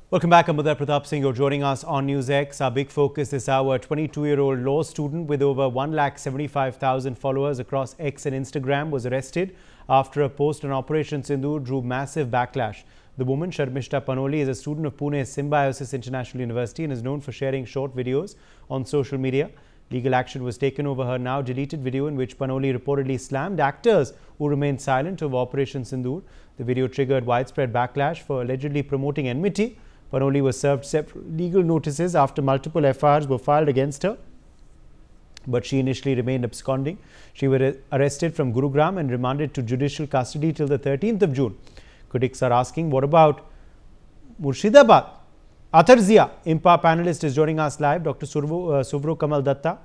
Welcome back. I'm Pratap Singh. You're joining us on NewsX. Our big focus this hour, 22-year-old law student with over 175,000 followers across X and Instagram was arrested after a post on Operation Sindoor drew massive backlash. The woman, Sharmistha Panoli, is a student of Pune's Symbiosis International University and is known for sharing short videos on social media. Legal action was taken over her now deleted video in which Panoli reportedly slammed actors who remained silent over Operation Sindoor. The video triggered widespread backlash for allegedly promoting enmity. Panoli was served several legal notices after multiple FIRs were filed against her, but she initially remained absconding. She was arrested from Gurugram and remanded to judicial custody till the 13th of June. Critics are asking, what about Murshidabad? Athar Zia, IMPA panelist, is joining us live. Dr. Suvro Kamal Datta,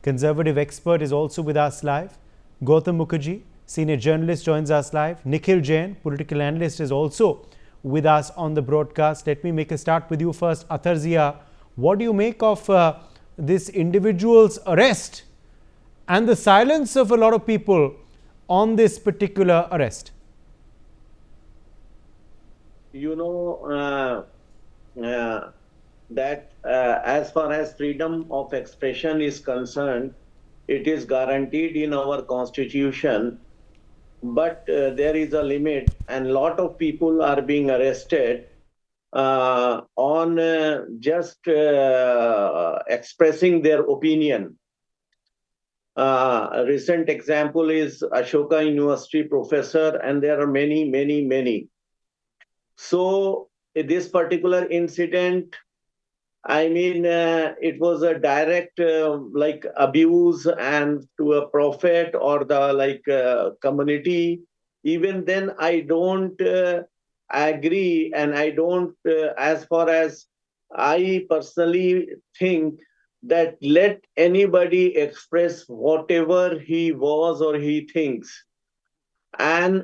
conservative expert, is also with us live. Gautam Mukherjee, senior journalist, joins us live. Nikhil Jain, political analyst, is also with us on the broadcast. Let me make a start with you first. Athar Zia, what do you make of this individual's arrest and the silence of a lot of people on this particular arrest? You know that as far as freedom of expression is concerned, it is guaranteed in our constitution. But there is a limit, and a lot of people are being arrested on just expressing their opinion. A recent example is Ashoka University professor, and there are many. So this particular incident, I mean, it was a direct like abuse and to a prophet or the community. Even then, I don't agree, and I don't, as far as I personally think that let anybody express whatever he was or he thinks, and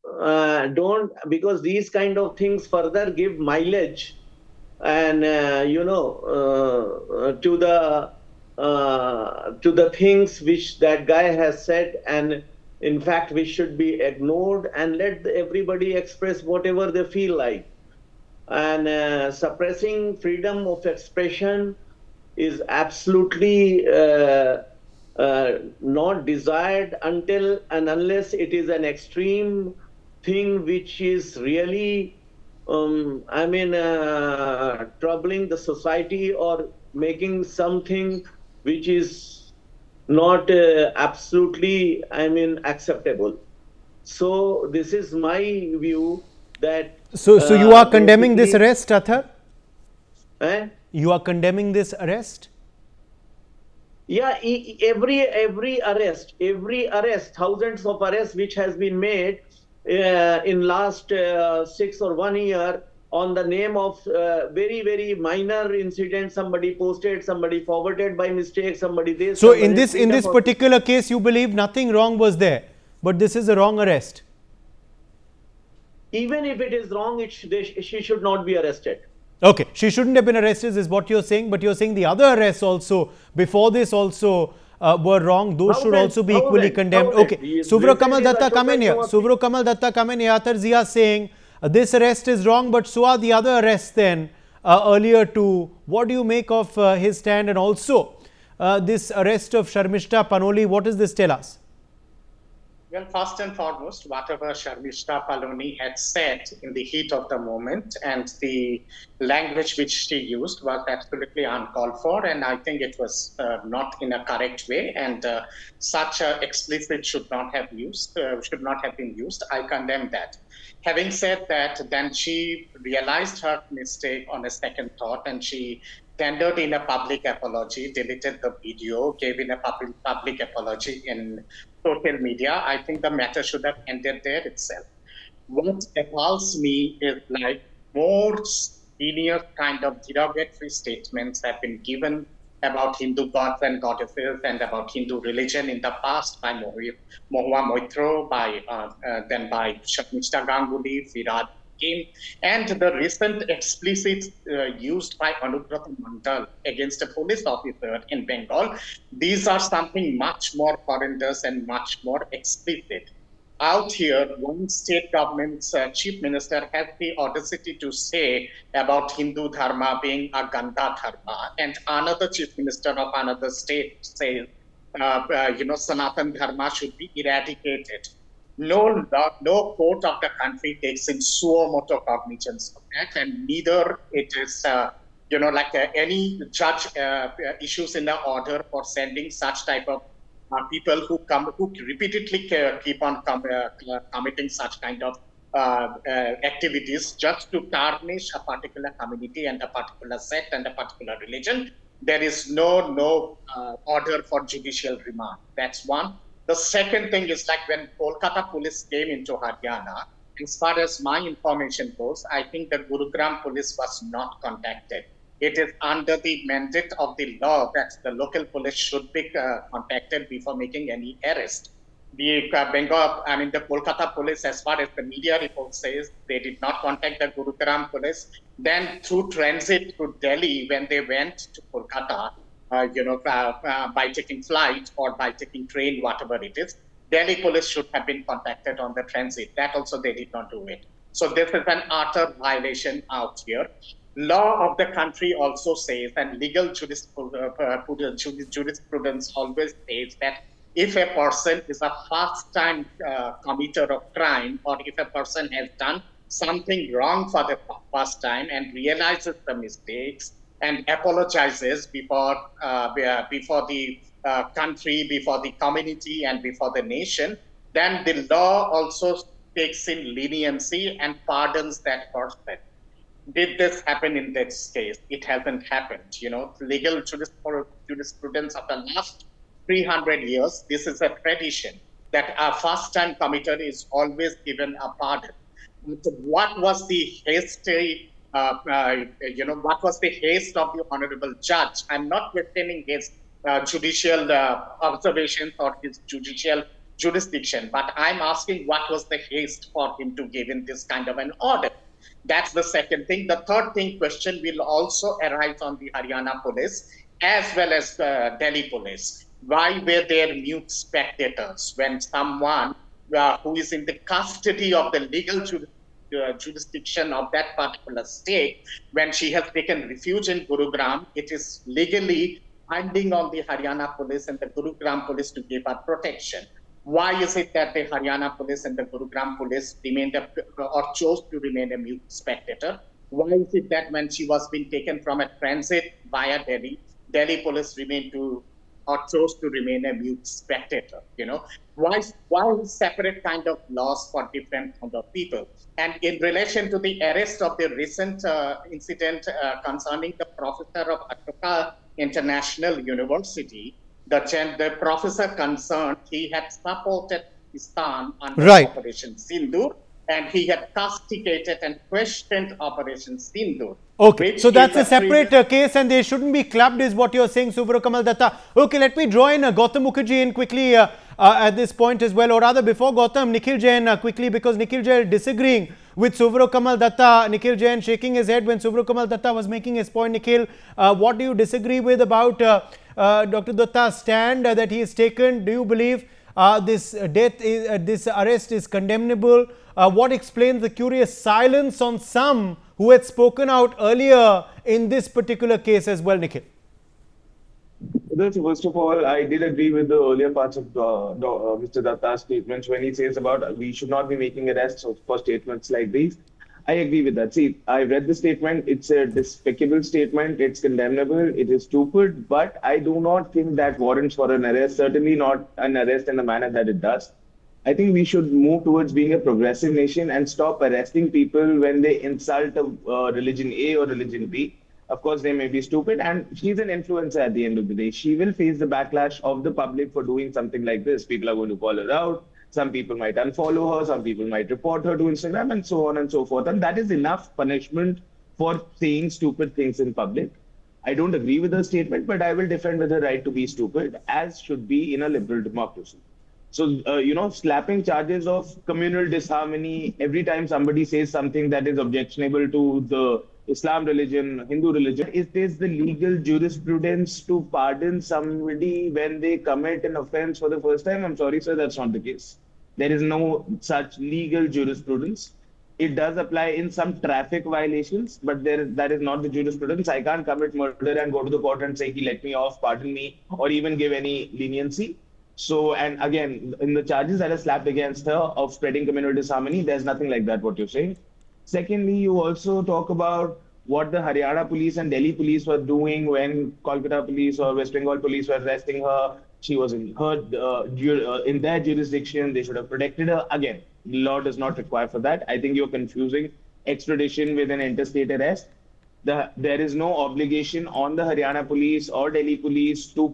don't, because these kind of things further give mileage and to the things which that guy has said, and in fact which should be ignored, and let everybody express whatever they feel like. And suppressing freedom of expression is absolutely not desired until and unless it is an extreme thing which is really troubling the society or making something which is not absolutely, acceptable. So this is my view that. So you are condemning this arrest, Athar? You are condemning this arrest? Yeah, every arrest, thousands of arrests which has been made in last 6 or 1 year on the name of very minor incident. Somebody posted, somebody forwarded by mistake, somebody this. So in this particular case, you believe nothing wrong was there, but this is a wrong arrest. Even if it is wrong, she should not be arrested. Okay, she shouldn't have been arrested is what you're saying, but you're saying the other arrests also before this also were wrong. Those should also be equally condemned. Okay, Suvro Kamal Datta, come in here. Suvro Kamal Datta, come in here. Athar Zia saying this arrest is wrong, but so are the other arrests then earlier too. What do you make of his stand, and also this arrest of Sharmistha Panoli? What does this tell us? Well, first and foremost, whatever Sharmistha Panoli had said in the heat of the moment and the language which she used was absolutely uncalled for, and I think it was not in a correct way, and such explicit should not have been used. I condemn that. Having said that, then she realized her mistake on a second thought, and she tendered in a public apology, deleted the video, gave in a public apology in social media. I think the matter should have ended there itself. What appalls me is like more senior kind of derogatory statements have been given about Hindu gods and goddesses and about Hindu religion in the past by Mohua Moitro, then by Sharmistha Ganguly, Virat Kim, and the recent explicit used by Anubrata Mandal against a police officer in Bengal. These are something much more horrendous and much more explicit. out here, one state government's chief minister has the audacity to say about Hindu dharma being a Ganda dharma, and another chief minister of another state says, Sanatan dharma should be eradicated. No court of the country takes in suo moto cognizance of that, and neither it is, any judge issues in the order for sending such type of people who repeatedly keep on committing such kind of activities just to tarnish a particular community and a particular sect and a particular religion. There is no order for judicial remand. That's one. The second thing is like when Kolkata Police came into Haryana, as far as my information goes, I think the Gurugram Police was not contacted. It is under the mandate of the law that the local police should be contacted before making any arrest. The the Kolkata Police, as far as the media report says, they did not contact the Gurugram Police. Then through transit to Delhi, when they went to Kolkata, by taking flight or by taking train, whatever it is, Delhi police should have been contacted on the transit. That also they did not do it. So this is an utter violation out here. Law of the country also says, and legal jurisprudence always says that if a person is a first-time committer of crime, or if a person has done something wrong for the first time and realizes the mistakes and apologizes before the country, before the community, and before the nation, then the law also takes in leniency and pardons that person. Did this happen in this case? It hasn't happened. Legal jurisprudence of the last 300 years, this is a tradition that a first-time committer is always given a pardon. What was the hasty what was the haste of the honorable judge? I'm not questioning his judicial observations or his judicial jurisdiction, but I'm asking what was the haste for him to give in this kind of an order? That's the second thing. The third thing question will also arise on the Haryana police as well as Delhi police. Why were there mute spectators when someone who is in the custody of the legal jurisdiction of that particular state, when she has taken refuge in Gurugram, it is legally binding on the Haryana police and the Gurugram police to give her protection. Why is it that the Haryana police and the Gurugram police chose to remain a mute spectator? Why is it that when she was being taken from a transit via Delhi, Delhi police chose to remain a mute spectator? Why separate kind of laws for different kind of people? And in relation to the arrest of the recent incident concerning the professor of Ashoka International University, the professor concerned, he had supported Pakistan under Operation Sindoor, and he had castigated and questioned Operation Sindoor. Okay, so that's a separate case and they shouldn't be clubbed is what you're saying, Subrakamal Datta. Okay, let me draw in Gautam Mukherjee in quickly at this point as well, or rather before Gautam, Nikhil Jain quickly, because Nikhil Jain disagreeing with Subrakamal Datta. Nikhil Jain shaking his head when Subrakamal Datta was making his point. Nikhil, what do you disagree with about Dr. Datta's stand that he has taken? Do you believe this arrest is condemnable? What explains the curious silence on some who had spoken out earlier in this particular case as well, Nikhil? First of all, I did agree with the earlier parts of Mr. Datta's statements when he says about we should not be making arrests for statements like these. I agree with that. See, I read the statement. It's a despicable statement. It's condemnable. It is stupid. But I do not think that warrants for an arrest. Certainly not an arrest in the manner that it does. I think we should move towards being a progressive nation and stop arresting people when they insult religion A or religion B. Of course, they may be stupid, and she's an influencer at the end of the day. She will face the backlash of the public for doing something like this. People are going to call her out. Some people might unfollow her. Some people might report her to Instagram, and so on and so forth. And that is enough punishment for saying stupid things in public. I don't agree with her statement, but I will defend with her right to be stupid, as should be in a liberal democracy. So, slapping charges of communal disharmony every time somebody says something that is objectionable to the Islam religion, Hindu religion, is this the legal jurisprudence to pardon somebody when they commit an offense for the first time? I'm sorry, sir, that's not the case. There is no such legal jurisprudence. It does apply in some traffic violations, but that is not the jurisprudence. I can't commit murder and go to the court and say, let me off, pardon me, or even give any leniency. So, and again, in the charges that are slapped against her of spreading communal disharmony, there's nothing like that, what you're saying. Secondly, you also talk about what the Haryana police and Delhi police were doing when Kolkata police or West Bengal police were arresting her. She was in her in their jurisdiction. They should have protected her. Again, law does not require for that. I think you're confusing extradition with an interstate arrest. There is no obligation on the Haryana police or Delhi police to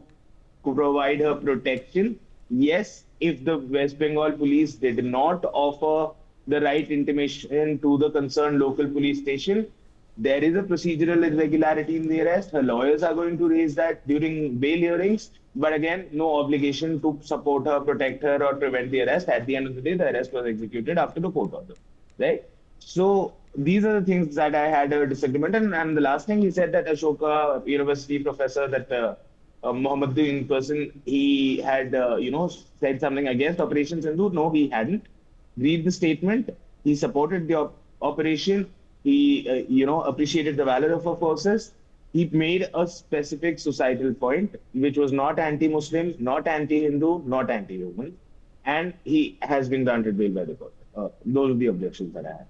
provide her protection. Yes, if the West Bengal police did not offer the right intimation to the concerned local police station, there is a procedural irregularity in the arrest. Her lawyers are going to raise that during bail hearings. But again, no obligation to support her, protect her, or prevent the arrest. At the end of the day, the arrest was executed after the court order, right? So these are the things that I had a disagreement. And the last thing he said that Ashoka University professor, that Mohammed in person, he had, said something against Operation Sindhu. No, he hadn't. Read the statement. He supported the operation. He, appreciated the valor of our forces. He made a specific societal point, which was not anti-Muslim, not anti-Hindu, not anti-human. And he has been granted bail by the court. Those are the objections that I had.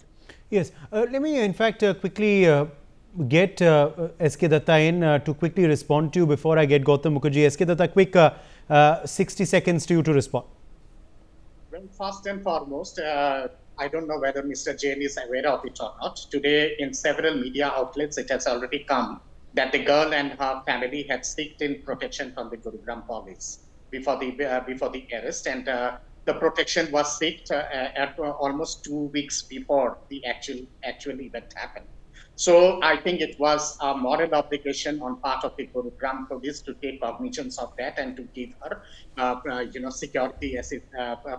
Yes. Let me, in fact, quickly get SK Datta in to quickly respond to you before I get Gautam Mukherjee. SK Datta, quick 60 seconds to you to respond. Well, first and foremost, I don't know whether Mr. Jain is aware of it or not. Today, in several media outlets, it has already come that the girl and her family had sought in protection from the Gurugram police before the arrest, and the protection was sought at almost 2 weeks before the actual event happened. So I think it was a moral obligation on part of the Gurugram police to take cognizance of that and to give her, security as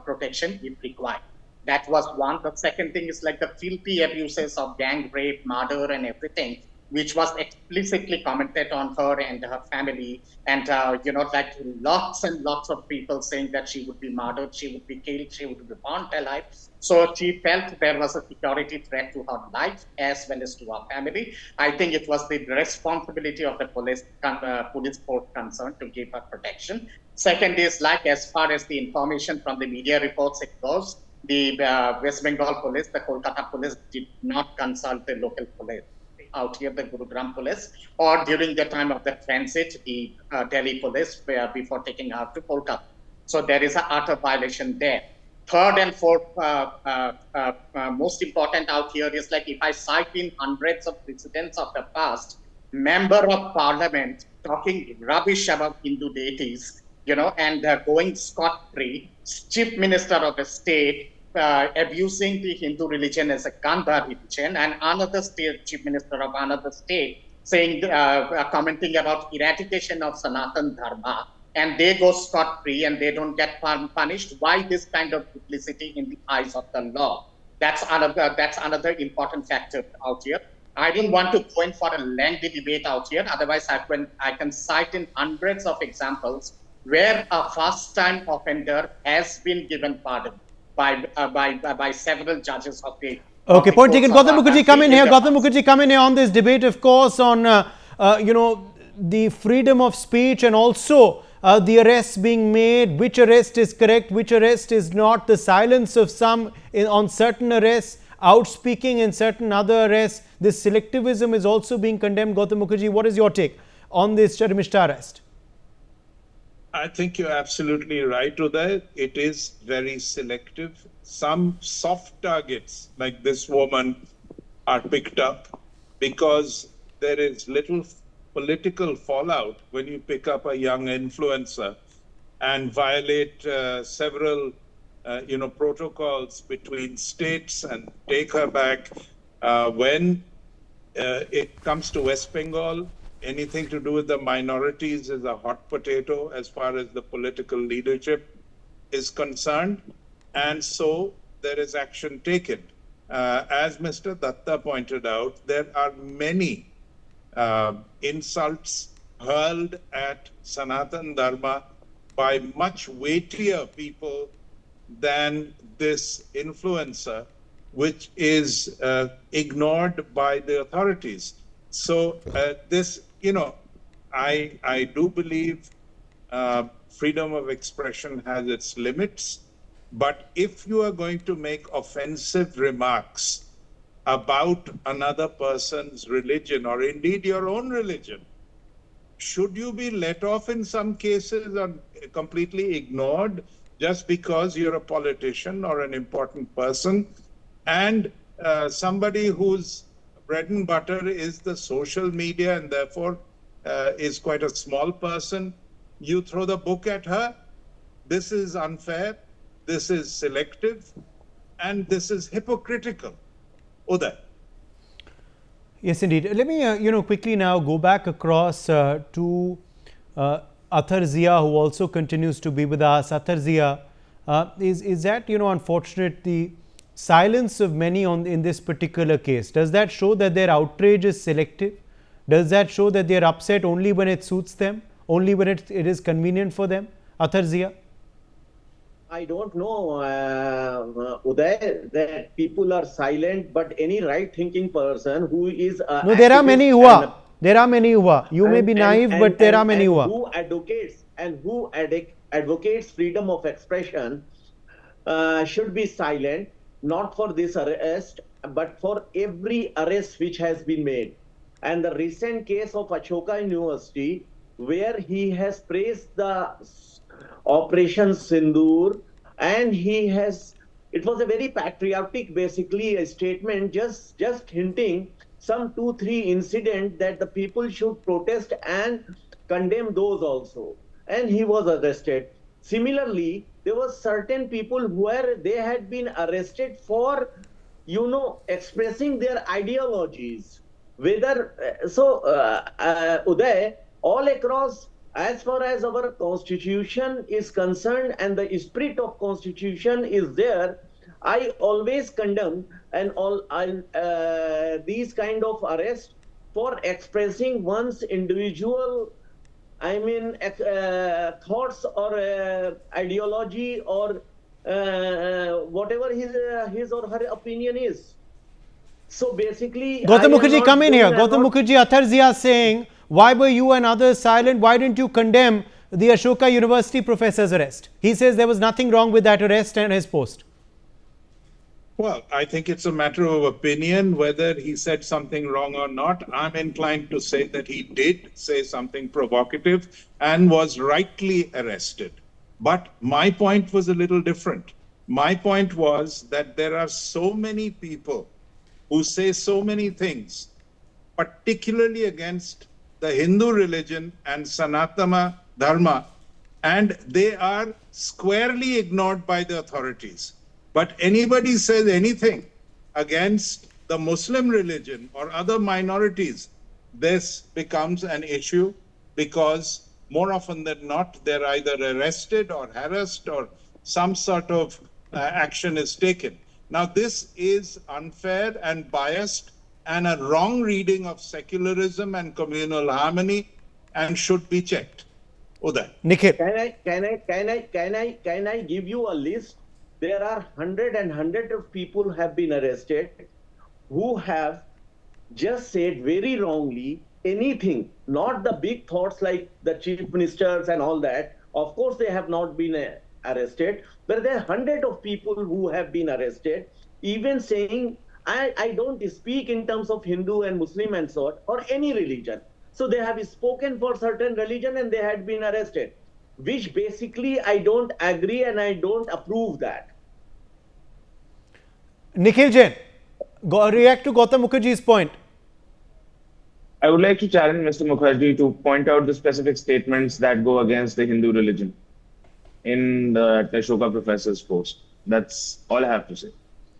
protection if required. That was one. The second thing is like the filthy abuses of gang rape, murder, and everything, which was explicitly commented on her and her family. And, like lots and lots of people saying that she would be murdered, she would be killed, she would be burnt alive. So she felt there was a security threat to her life as well as to her family. I think it was the responsibility of the police force concerned to give her protection. Second is like as far as the information from the media reports it goes, the West Bengal police, the Kolkata police did not consult the local police out here, the Gurugram police, or during the time of the transit, the Delhi police before taking her to Kolkata. So there is an utter violation there. Third and fourth, most important out here is like if I cite in hundreds of precedents of the past, member of parliament talking rubbish about Hindu deities, and going scot-free, chief minister of the state abusing the Hindu religion as a Gandhar religion, and another state chief minister of another state saying, commenting about eradication of Sanatan Dharma, and they go scot-free and they don't get punished. Why this kind of publicity in the eyes of the law? That's another important factor out here. I don't want to go in for a lengthy debate out here. Otherwise, I can cite in hundreds of examples where a first-time offender has been given pardon by several judges of the. Okay, point taken. Gautam Mukherjee, come in here. Gautam Mukherjee, come in here on this debate, of course, on the freedom of speech and also the arrests being made. Which arrest is correct? Which arrest is not? The silence of some on certain arrests, outspeaking in certain other arrests. This selectivism is also being condemned. Gautam Mukherjee, what is your take on this Sharmistha arrest? I think you're absolutely right, Uday. It is very selective. Some soft targets like this woman are picked up because there is little political fallout when you pick up a young influencer and violate several protocols between states and take her back. When it comes to West Bengal, anything to do with the minorities is a hot potato as far as the political leadership is concerned. And so there is action taken. As Mr. Datta pointed out, there are many insults hurled at Sanatan Dharma by much weightier people than this influencer, which is ignored by the authorities. So this, I do believe freedom of expression has its limits, but if you are going to make offensive remarks about another person's religion or indeed your own religion, should you be let off in some cases or completely ignored just because you're a politician or an important person? And somebody whose bread and butter is the social media and therefore is quite a small person, you throw the book at her. This is unfair, this is selective, and this is hypocritical. Uday. Yes, indeed. Let me, quickly now go back across to Athar Zia, who also continues to be with us. Athar Zia, is that, unfortunate, the silence of many in this particular case? Does that show that their outrage is selective? Does that show that they are upset only when it suits them, only when it is convenient for them? Athar Zia? I don't know, Uday, that people are silent, but any right-thinking person who is no, there are many who are. There are many who are. You may be naive, but there are many who are. Who advocates freedom of expression should be silent, not for this arrest, but for every arrest which has been made. And the recent case of Ashoka University, where he has praised the Operation Sindoor, and it was a very patriotic, basically, a statement, just hinting some 2-3 incidents that the people should protest and condemn those also. And he was arrested. Similarly, there were certain people where they had been arrested for, expressing their ideologies. Uday, all across, as far as our constitution is concerned and the spirit of constitution is there, I always condemn these kind of arrests for expressing one's individual, thoughts or ideology or whatever his or her opinion is. So basically, Gautam Mukherjee, come in here. Gautam Mukherjee, Athar Zia saying, why were you and others silent? Why didn't you condemn the Ashoka University professor's arrest? He says there was nothing wrong with that arrest and his post. Well, I think it's a matter of opinion whether he said something wrong or not. I'm inclined to say that he did say something provocative and was rightly arrested. But my point was a little different. My point was that there are so many people who say so many things, particularly against the Hindu religion and Sanatana Dharma, and they are squarely ignored by the authorities. But anybody says anything against the Muslim religion or other minorities, this becomes an issue because more often than not, they're either arrested or harassed or some sort of action is taken. Now, this is unfair and biased and a wrong reading of secularism and communal harmony and should be checked. Uday. Nikhil. Can I give you a list? There are hundreds of people have been arrested who have just said very wrongly anything, not the big thoughts like the chief ministers and all that. Of course, they have not been arrested, but there are hundreds of people who have been arrested, even saying, I don't speak in terms of Hindu and Muslim and so on, or any religion. So they have spoken for certain religion and they had been arrested, which basically I don't agree and I don't approve that. Nikhil Jain, react to Gautam Mukherjee's point. I would like to challenge Mr. Mukherjee to point out the specific statements that go against the Hindu religion in the Ashoka professor's post. That's all I have to say.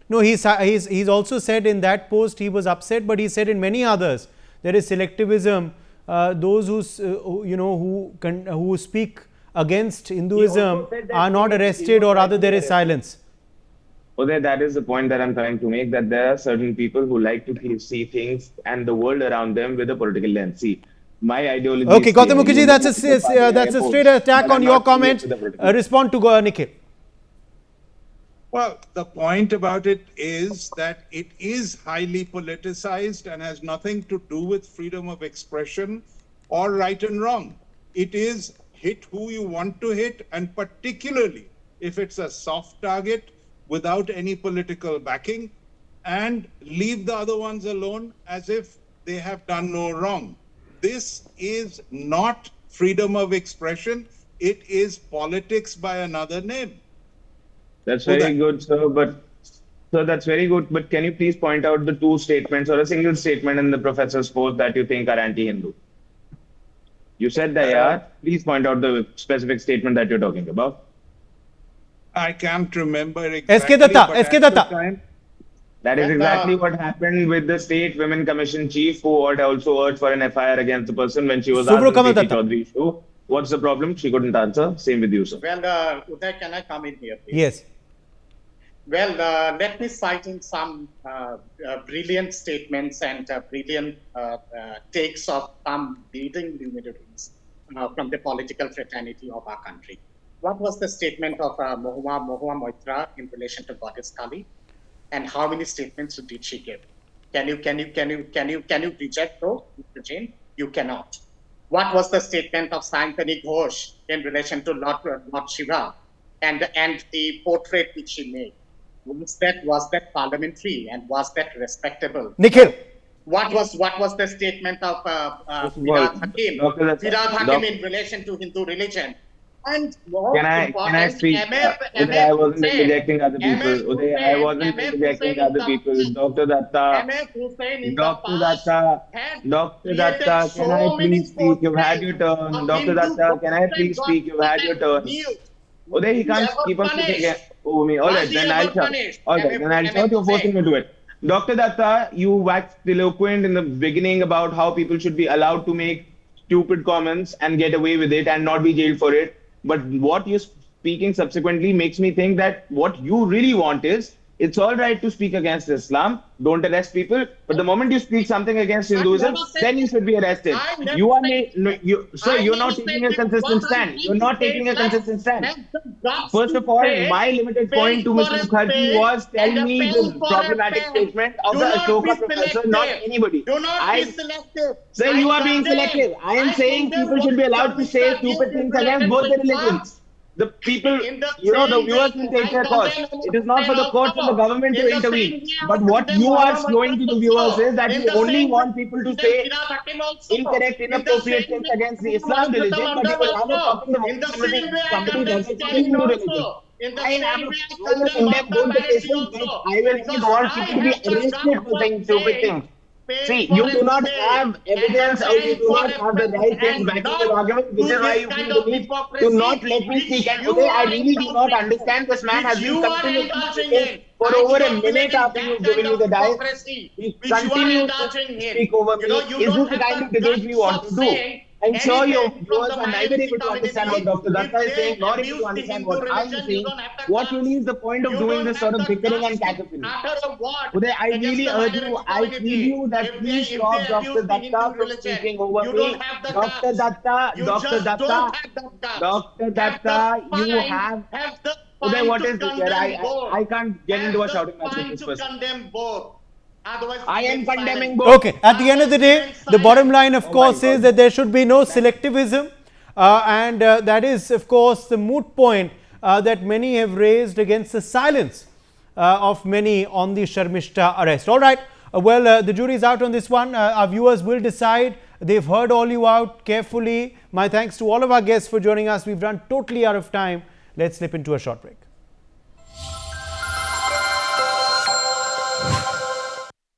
No, he's also said in that post he was upset, but he said in many others there is selectivism. Those who speak against Hinduism are not arrested, or rather there is silence. Uday, that is the point that I'm trying to make, that there are certain people who like to see things and the world around them with a political lens. See, my ideology. Okay, Gautam Mukherjee, that's a straight attack on your comment. Respond to Nikhil. Well, the point about it is that it is highly politicized and has nothing to do with freedom of expression or right and wrong. It is hit who you want to hit, and particularly if it's a soft target without any political backing, and leave the other ones alone as if they have done no wrong. This is not freedom of expression. It is politics by another name. That's very good, sir. But so that's very good. But can you please point out the two statements or a single statement in the professor's post that you think are anti-Hindu? You said they are. Please point out the specific statement that you're talking about. I can't remember exactly. SK Datta, SK Datta. That is exactly what happened with the State Women Commission chief, who had also urged for an FIR against the person when she was asked the Preeti Chaudhary issue. What's the problem? She couldn't answer. Same with you, sir. Well, Uday, can I come in here, please? Yes. Well, let me cite in some brilliant statements and brilliant takes of some leading luminaries from the political fraternity of our country. What was the statement of Mohua Moitra in relation to Goddess Kali? And how many statements did she give? Can you reject those, Mr. Jain? You cannot. What was the statement of Santani Ghosh in relation to Lord Shiva and the portrait which she made? Was that parliamentary and was that respectable? Nikhil. What was the statement of Firad Hakim in relation to Hindu religion? And can I speak? Uday, I wasn't rejecting other people. Uday, I wasn't rejecting other people. Dr. Datta, can I please speak? You've had your turn. Dr. Datta, can I please speak? You've had your turn. Uday, he can't keep on speaking over me. All right, then I'll shout. All right, then I'll shout. You're forcing me to it. Dr. Datta, you waxed eloquent in the beginning about how people should be allowed to make stupid comments and get away with it and not be jailed for it. But what you're speaking subsequently makes me think that what you really want is, it's all right to speak against Islam, don't arrest people, but the moment you speak something against Hinduism, then you should be arrested. You are, you're not taking a consistent stand. You're not taking a consistent stand. First of all, my limited point to Mr. Mukherjee was, tell me the problematic statement of the Ashoka professor, not anybody. Do not be selective. Sir, you are being selective. I am saying people should be allowed to say stupid things against both the religions. The people, the viewers will take their cause. It is not for the courts and the government to intervene. But what you are showing to the viewers is that you only want people to say incorrect, inappropriate things against the Islam religion, but you will have a talking about somebody does it for Hindu religion. I am condemn both the cases, but I will not want people to be arrested for saying stupid things. See, you do not have evidence or you do not have the right things backing your argument, which is why you feel the need to not let me speak. And today I really do not understand. This man has been continuously speaking for over a minute after you've given me the dice. He continues to speak over me. Is this the kind of debate we want to do? I'm sure your viewers are neither able to understand what Dr. Datta is saying, nor able to understand what I am saying. What really is the point of doing this sort of bickering and cacophony? Uday, I really urge you, I plead you that please stop Dr. Datta from speaking over me. Dr. Datta, you have... Uday, what is this here? I can't get into a shouting match with this person. I am condemning both. Okay, at the end of the day, the bottom line, of course, is that there should be no selectivism. And that is, of course, the moot point that many have raised against the silence of many on the Sharmistha arrest. All right, well, the jury is out on this one. Our viewers will decide. They've heard all you out carefully. My thanks to all of our guests for joining us. We've run totally out of time. Let's slip into a short break.